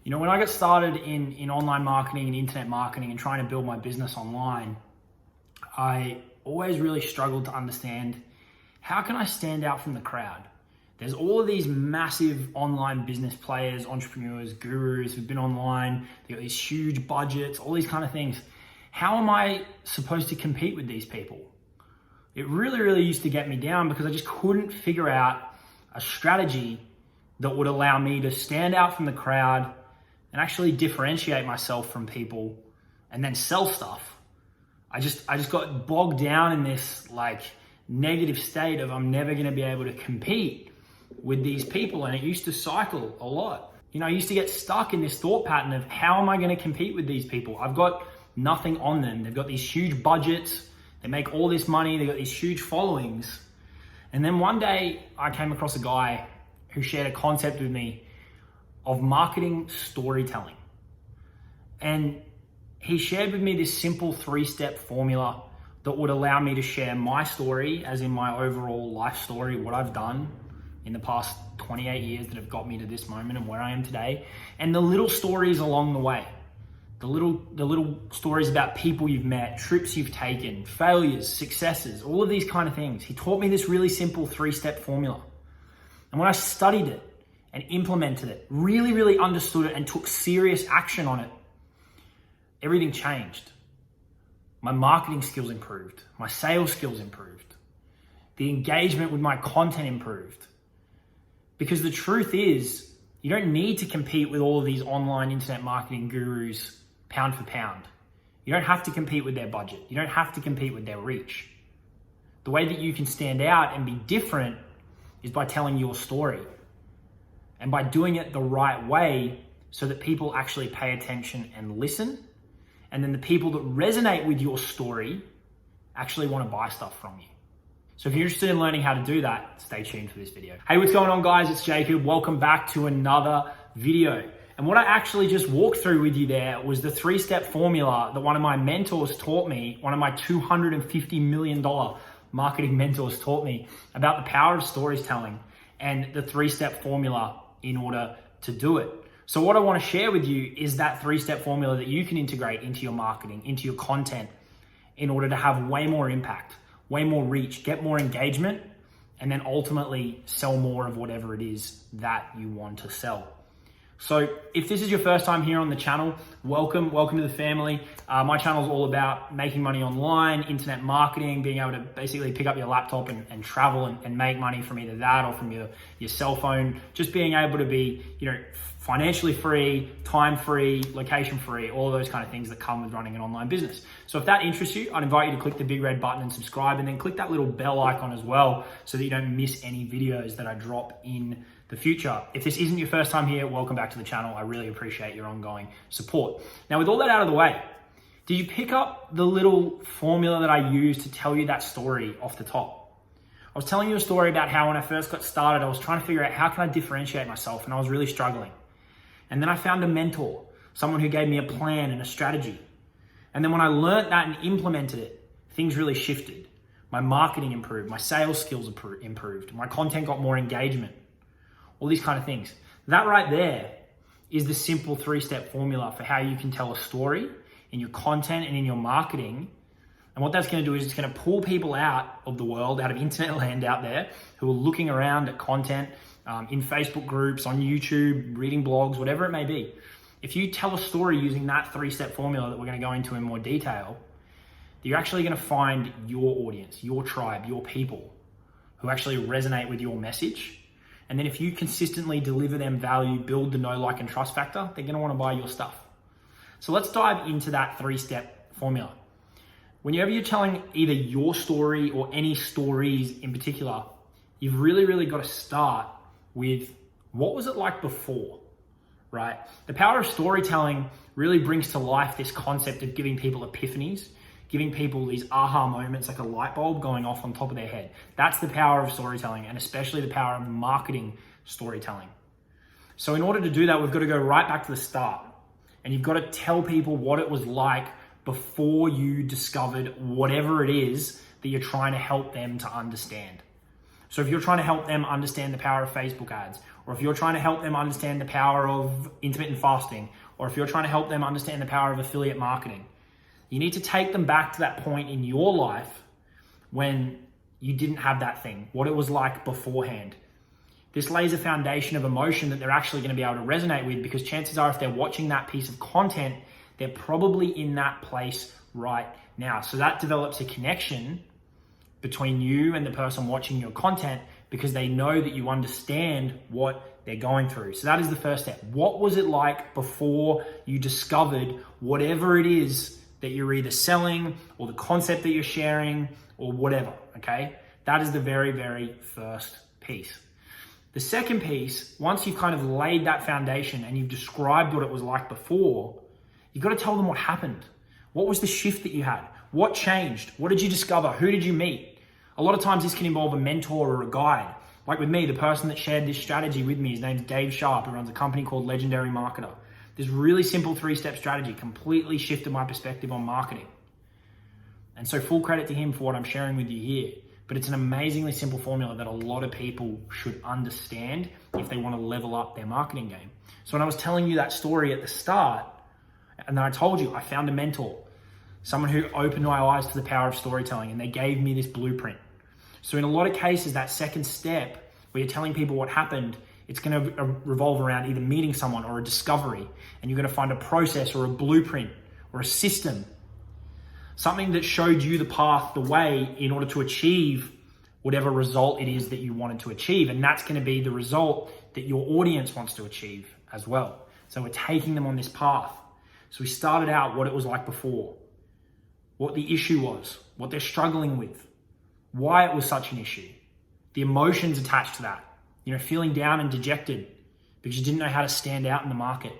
You know, when I got started in online marketing and internet marketing and trying to build my business online, I always really struggled to understand, how can I stand out from the crowd? There's all of these massive online business players, entrepreneurs, gurus who've been online. They've got these huge budgets, all these kind of things. How am I supposed to compete with these people? It really used to get me down because I just couldn't figure out a strategy that would allow me to stand out from the crowd and actually differentiate myself from people and then sell stuff. I just got bogged down in this negative state of, I'm never going to be able to compete with these people. And it used to cycle a lot. You know, I used to get stuck in this thought pattern of, how am I going to compete with these people? I've got nothing on them. They've got these huge budgets. They make all this money. They've got these huge followings. And then one day I came across a guy who shared a concept with me of marketing storytelling. And he shared with me this simple 3-step formula that would allow me to share my story, as in my overall life story, what I've done in the past 28 years that have got me to this moment and where I am today, and the little stories along the way. The little stories about people you've met, trips you've taken, failures, successes, all of these kind of things. He taught me this really simple 3-step formula. And when I studied it and implemented it, really understood it and took serious action on it, everything changed. My marketing skills improved. My sales skills improved. The engagement with my content improved. Because the truth is, you don't need to compete with all of these online internet marketing gurus pound for pound. You don't have to compete with their budget. You don't have to compete with their reach. The way that you can stand out and be different is by telling your story. And by doing it the right way so that people actually pay attention and listen. And then the people that resonate with your story actually want to buy stuff from you. So if you're interested in learning how to do that, stay tuned for this video. Hey, what's going on, guys? It's Jacob. Welcome back to another video. And what I actually just walked through with you there was the 3-step formula that one of my mentors taught me, one of my $250 million marketing mentors taught me about the power of storytelling and the 3-step formula in order to do it. So what I want to share with you is that 3-step formula that you can integrate into your marketing, into your content, in order to have way more impact, way more reach, get more engagement, and then ultimately sell more of whatever it is that you want to sell. So if this is your first time here on the channel, welcome to the family. My channel is all about making money online, internet marketing, being able to basically pick up your laptop and travel and make money from either that or from your cell phone. Just being able to be, financially free, time free, location free, all of those kind of things that come with running an online business. So if that interests you, I'd invite you to click the big red button and subscribe, and then click that little bell icon as well so that you don't miss any videos that I drop in the future. If this isn't your first time here, welcome back to the channel. I really appreciate your ongoing support. Now, with all that out of the way, did you pick up the little formula that I used to tell you that story off the top? I was telling you a story about how when I first got started, I was trying to figure out, how can I differentiate myself? And I was really struggling. And then I found a mentor, someone who gave me a plan and a strategy. And then when I learned that and implemented it, things really shifted. My marketing improved, my sales skills improved, my content got more engagement, all these kind of things. That right there is the simple 3-step formula for how you can tell a story in your content and in your marketing. And what that's going to do is it's going to pull people out of the world, out of internet land out there, who are looking around at content in Facebook groups, on YouTube, reading blogs, whatever it may be. If you tell a story using that 3-step formula that we're going to go into in more detail, you're actually going to find your audience, your tribe, your people who actually resonate with your message. And then if you consistently deliver them value, build the know, like, and trust factor, they're going to want to buy your stuff. So let's dive into that 3-step formula. Whenever you're telling either your story or any stories in particular, you've really got to start with, what was it like before, right? The power of storytelling really brings to life this concept of giving people epiphanies, giving people these aha moments, like a light bulb going off on top of their head. That's the power of storytelling, and especially the power of marketing storytelling. So in order to do that, we've got to go right back to the start. And you've got to tell people what it was like before you discovered whatever it is that you're trying to help them to understand. So if you're trying to help them understand the power of Facebook ads, or if you're trying to help them understand the power of intermittent fasting, or if you're trying to help them understand the power of affiliate marketing, you need to take them back to that point in your life when you didn't have that thing, what it was like beforehand. This lays a foundation of emotion that they're actually going to be able to resonate with, because chances are if they're watching that piece of content, they're probably in that place right now. So that develops a connection between you and the person watching your content, because they know that you understand what they're going through. So that is the first step. What was it like before you discovered whatever it is that you're either selling or the concept that you're sharing or whatever, okay? That is the very, very first piece. The second piece, once you've kind of laid that foundation and you've described what it was like before, you've got to tell them what happened. What was the shift that you had? What changed? What did you discover? Who did you meet? A lot of times this can involve a mentor or a guide. Like with me, the person that shared this strategy with me, his name's David Sharpe, who runs a company called Legendary Marketer. This really simple 3-step strategy completely shifted my perspective on marketing. And so full credit to him for what I'm sharing with you here. But it's an amazingly simple formula that a lot of people should understand if they want to level up their marketing game. So when I was telling you that story at the start, and then I told you I found a mentor, someone who opened my eyes to the power of storytelling, and they gave me this blueprint. So in a lot of cases, that second step where you're telling people what happened, it's going to revolve around either meeting someone or a discovery, and you're going to find a process or a blueprint or a system, something that showed you the path, the way in order to achieve whatever result it is that you wanted to achieve. And that's going to be the result that your audience wants to achieve as well. So we're taking them on this path. So we started out what it was like before, what the issue was, what they're struggling with, why it was such an issue, the emotions attached to that, feeling down and dejected because you didn't know how to stand out in the market.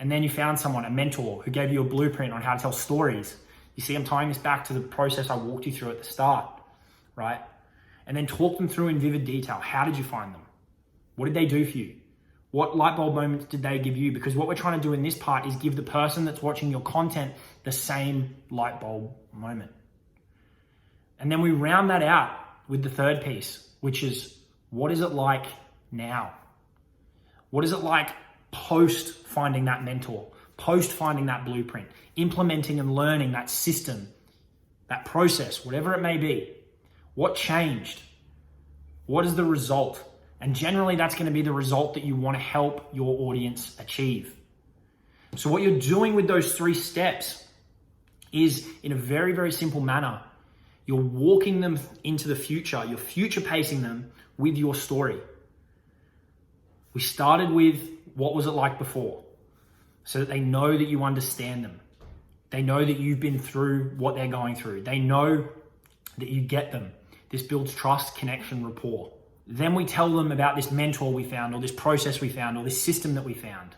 And then you found someone, a mentor, who gave you a blueprint on how to tell stories. You see, I'm tying this back to the process I walked you through at the start, right? And then talk them through in vivid detail. How did you find them? What did they do for you? What light bulb moments did they give you? Because what we're trying to do in this part is give the person that's watching your content the same light bulb moment. And then we round that out with the third piece, which is, what is it like now? What is it like post finding that mentor, post finding that blueprint, implementing and learning that system, that process, whatever it may be? What changed? What is the result? And generally that's going to be the result that you want to help your audience achieve. So what you're doing with those 3 steps is, in a very, very simple manner, you're walking them into the future. You're future pacing them with your story. We started with what was it like before, so that they know that you understand them. They know that you've been through what they're going through. They know that you get them. This builds trust, connection, rapport. Then we tell them about this mentor we found, or this process we found, or this system that we found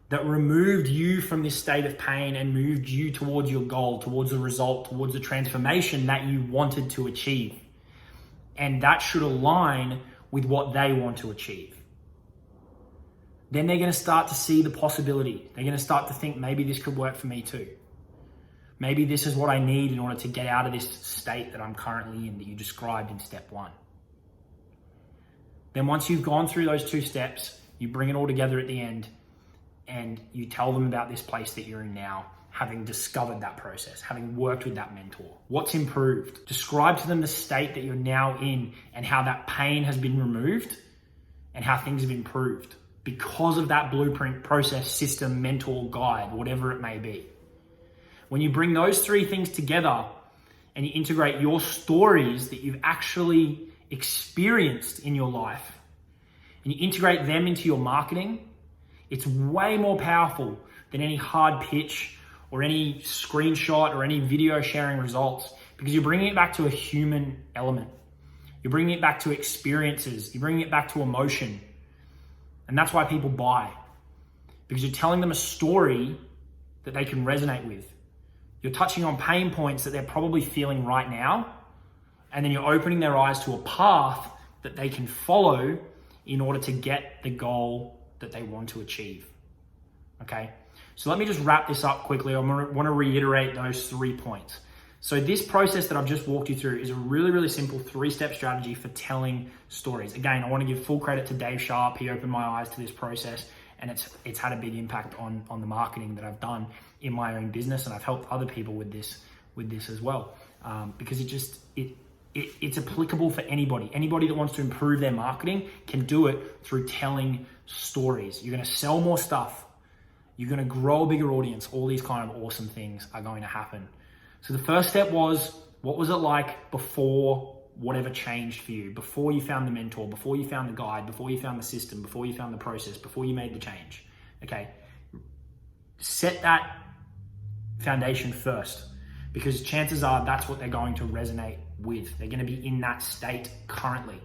that removed you from this state of pain and moved you towards your goal, towards the result, towards the transformation that you wanted to achieve. And that should align with what they want to achieve. Then they're going to start to see the possibility. They're going to start to think, maybe this could work for me too. Maybe this is what I need in order to get out of this state that I'm currently in, that you described in step 1. Then once you've gone through those 2 steps, you bring it all together at the end and you tell them about this place that you're in now, having discovered that process, having worked with that mentor. What's improved? Describe to them the state that you're now in and how that pain has been removed and how things have improved because of that blueprint, process, system, mentor, guide, whatever it may be. When you bring those 3 things together and you integrate your stories that you've actually experienced in your life and you integrate them into your marketing, it's way more powerful than any hard pitch or any screenshot or any video sharing results, because you're bringing it back to a human element. You're bringing it back to experiences. You're bringing it back to emotion. And that's why people buy, because you're telling them a story that they can resonate with. You're touching on pain points that they're probably feeling right now, and then you're opening their eyes to a path that they can follow in order to get the goal that they want to achieve. Okay? So let me just wrap this up quickly. I want to reiterate those 3 points. So this process that I've just walked you through is a really, really simple 3-step strategy for telling stories. Again, I want to give full credit to Dave Sharpe. He opened my eyes to this process, and it's had a big impact on the marketing that I've done in my own business, and I've helped other people with this as well, because it's applicable for anybody. Anybody that wants to improve their marketing can do it through telling stories. You're going to sell more stuff. You're going to grow a bigger audience. All these kind of awesome things are going to happen. So the first step was, what was it like before whatever changed for you? Before you found the mentor, before you found the guide, before you found the system, before you found the process, before you made the change. Okay. Set that foundation first, because chances are that's what they're going to resonate with. They're going to be in that state currently.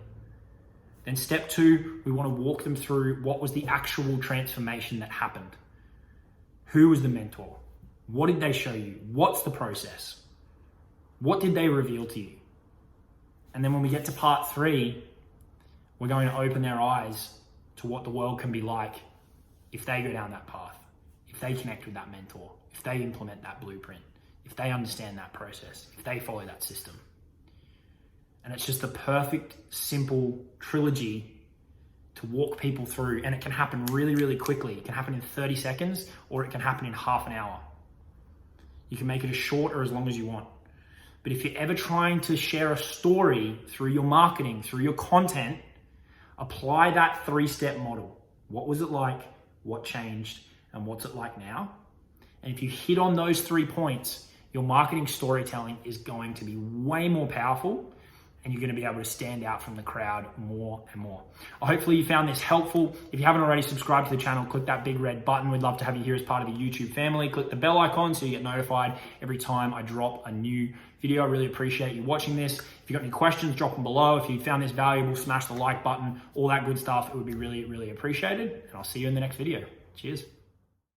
Then step 2, we want to walk them through what was the actual transformation that happened. Who was the mentor? What did they show you? What's the process? What did they reveal to you? And then when we get to part 3, we're going to open their eyes to what the world can be like if they go down that path, if they connect with that mentor, if they implement that blueprint, if they understand that process, if they follow that system. And it's just the perfect, simple trilogy to walk people through. And it can happen really, really quickly. It can happen in 30 seconds, or it can happen in half an hour. You can make it as short or as long as you want. But if you're ever trying to share a story through your marketing, through your content, apply that 3-step model. What was it like? What changed? And what's it like now? And if you hit on those 3 points, your marketing storytelling is going to be way more powerful, and you're going to be able to stand out from the crowd more and more. Hopefully you found this helpful. If you haven't already subscribed to the channel, click that big red button. We'd love to have you here as part of the YouTube family. Click the bell icon so you get notified every time I drop a new video. I really appreciate you watching this. If you've got any questions, drop them below. If you found this valuable, smash the like button, all that good stuff. It would be really, really appreciated. And I'll see you in the next video. Cheers.